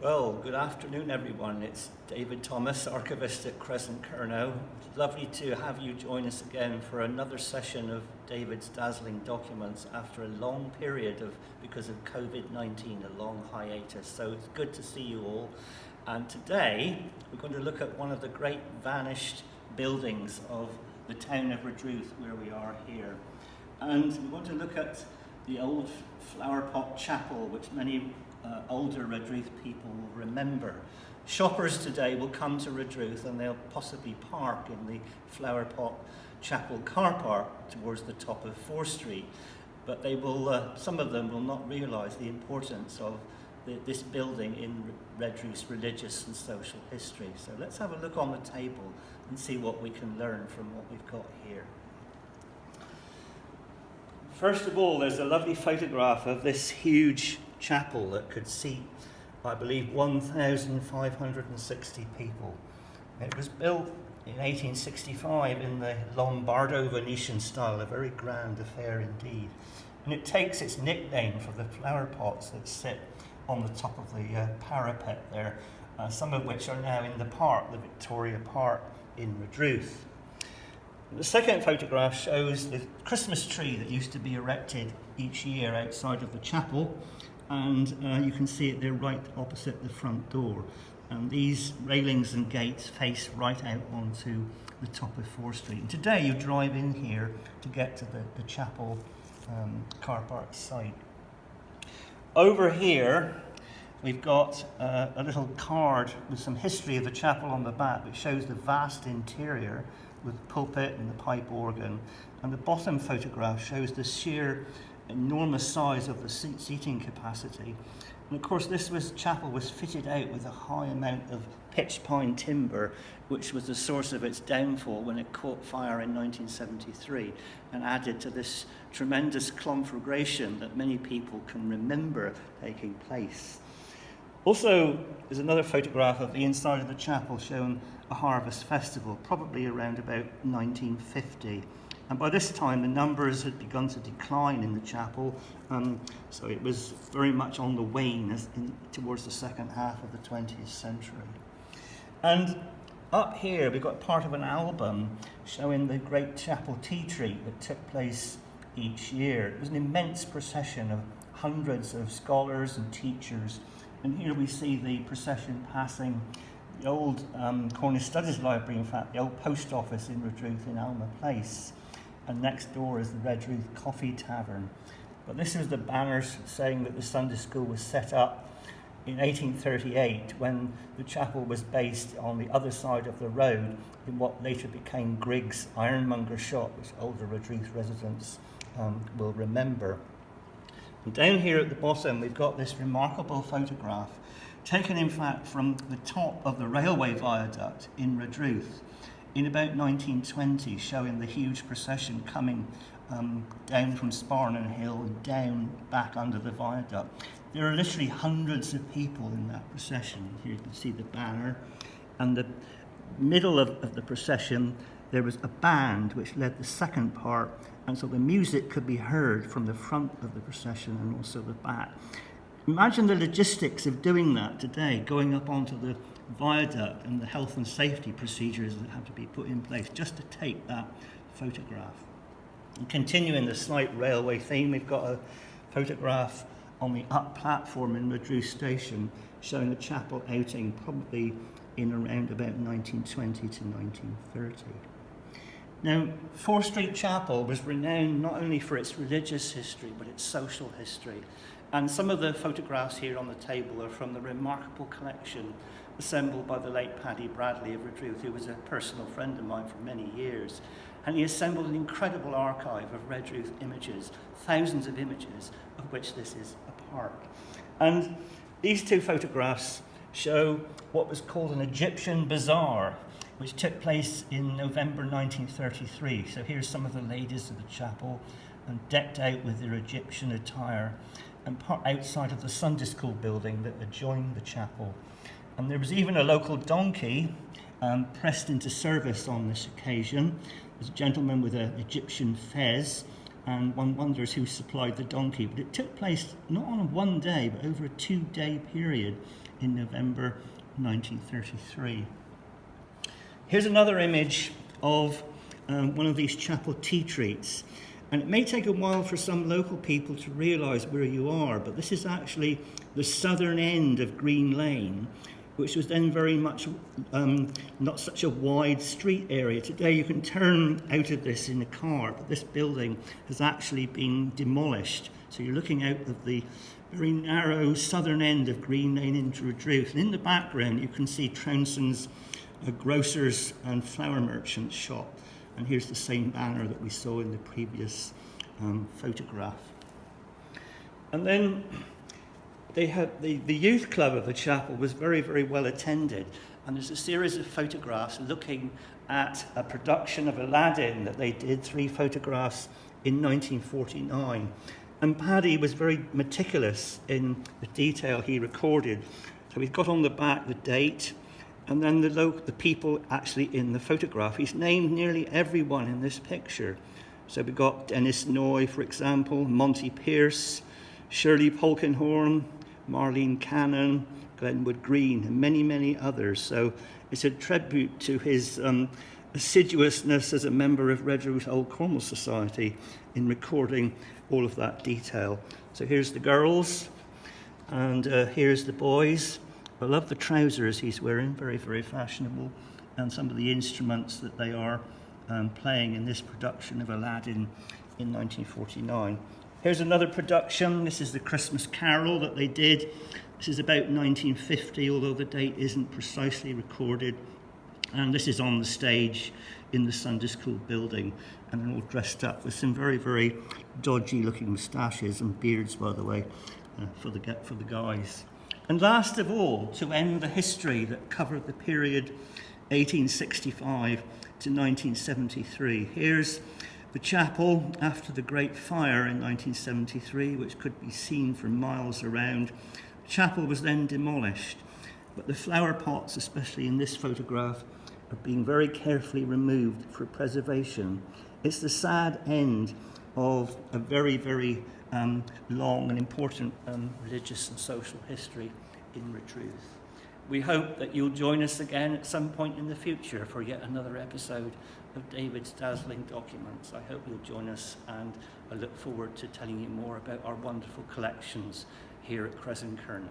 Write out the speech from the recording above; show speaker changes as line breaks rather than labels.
Well, good afternoon, everyone. It's David Thomas, Archivist at Kresen, Kernow. It's lovely to have you join us again for another session of David's Dazzling documents after a long period because of COVID-19, a long hiatus. So it's good to see you all. And today, we're going to look at one of the great vanished buildings of the town of Redruth, where we are here. And we want to look at the old Flowerpot Chapel, which many older Redruth people will remember. Shoppers today will come to Redruth and they'll possibly park in the Flowerpot Chapel car park towards the top of 4th Street, but they will, some of them will not realise the importance of this building in Redruth's religious and social history. So let's have a look on the table and see what we can learn from what we've got here. First of all, there's a lovely photograph of this huge chapel that could seat, I believe, 1,560 people. It was built in 1865 in the Lombardo Venetian style, a very grand affair indeed. And it takes its nickname from the flower pots that sit on the top of the parapet there, some of which are now in the park, the Victoria Park in Redruth. The second photograph shows the Christmas tree that used to be erected each year outside of the chapel, and you can see it there right opposite the front door. And these railings and gates face right out onto the top of 4th Street. And today you drive in here to get to the chapel car park site. Over here we've got a little card with some history of the chapel on the back, which shows the vast interior with the pulpit and the pipe organ. And the bottom photograph shows the sheer enormous size of the seating capacity. And of course this chapel was fitted out with a high amount of pitch pine timber, which was the source of its downfall when it caught fire in 1973 and added to this tremendous conflagration that many people can remember taking place. Also, there's another photograph of the inside of the chapel showing a harvest festival, probably around about 1950. And by this time, the numbers had begun to decline in the chapel, so it was very much on the wane towards the second half of the 20th century. And up here, we've got part of an album showing the great chapel tea treat that took place each year. It was an immense procession of hundreds of scholars and teachers. And here we see the procession passing the old Cornish Studies Library, in fact, the old post office in Redruth in Alma Place. And next door is the Redruth Coffee Tavern. But this is the banners saying that the Sunday school was set up in 1838 when the chapel was based on the other side of the road in what later became Griggs Ironmonger Shop, which older Redruth residents will remember. And down here at the bottom, we've got this remarkable photograph, taken in fact from the top of the railway viaduct in Redruth in about 1920, showing the huge procession coming down from Sparnan Hill and down back under the viaduct. There are literally hundreds of people in that procession. Here you can see the banner. And the middle of the procession, there was a band which led the second part, and so the music could be heard from the front of the procession and also the back. Imagine the logistics of doing that today, going up onto the viaduct and the health and safety procedures that have to be put in place just to take that photograph. And continuing the slight railway theme, we've got a photograph on the up platform in Redruth Station showing a chapel outing probably in around about 1920 to 1930. Now, 4th Street Chapel was renowned not only for its religious history, but its social history. And some of the photographs here on the table are from the remarkable collection assembled by the late Paddy Bradley of Redruth, who was a personal friend of mine for many years. And he assembled an incredible archive of Redruth images, thousands of images, of which this is a part. And these two photographs show what was called an Egyptian Bazaar, which took place in November 1933. So here's some of the ladies of the chapel, and decked out with their Egyptian attire, and part outside of the Sunday school building that adjoined the chapel. And there was even a local donkey pressed into service on this occasion. There's a gentleman with an Egyptian fez and one wonders who supplied the donkey. But it took place not on one day, but over a 2-day period in November 1933. Here's another image of one of these chapel tea treats. And it may take a while for some local people to realise where you are, but this is actually the southern end of Green Lane, which was then very much not such a wide street area. Today you can turn out of this in a car, but this building has actually been demolished. So you're looking out of the very narrow southern end of Green Lane into Redruth. And in the background you can see Trounson's grocer's and flower merchant's shop. And here's the same banner that we saw in the previous photograph. And then they had the youth club of the chapel was very, very well attended. And there's a series of photographs looking at a production of Aladdin that they did, 3 photographs in 1949. And Paddy was very meticulous in the detail he recorded. So he's got on the back the date, and then the people actually in the photograph. He's named nearly everyone in this picture. So we've got Dennis Noy, for example, Monty Pierce, Shirley Polkinghorne, Marlene Cannon, Glenwood Green, and many, many others. So it's a tribute to his assiduousness as a member of Redruth Old Cornwall Society in recording all of that detail. So here's the girls, and here's the boys. I love the trousers he's wearing, very, very fashionable, and some of the instruments that they are playing in this production of Aladdin in 1949. Here's another production. This is the Christmas Carol that they did. This is about 1950, although the date isn't precisely recorded. And this is on the stage in the Sunday School building, and they're all dressed up with some very, very dodgy-looking moustaches and beards, by the way, for the guys. And last of all, to end the history that covered the period 1865 to 1973, here's the chapel after the Great Fire in 1973, which could be seen for miles around. The chapel was then demolished, but the flower pots, especially in this photograph, are being very carefully removed for preservation. It's the sad end of a very, very long and important religious and social history in Redruth. We hope that you'll join us again at some point in the future for yet another episode of David's Dazzling Documents. I hope you'll join us, and I look forward to telling you more about our wonderful collections here at Kresen, Kernow.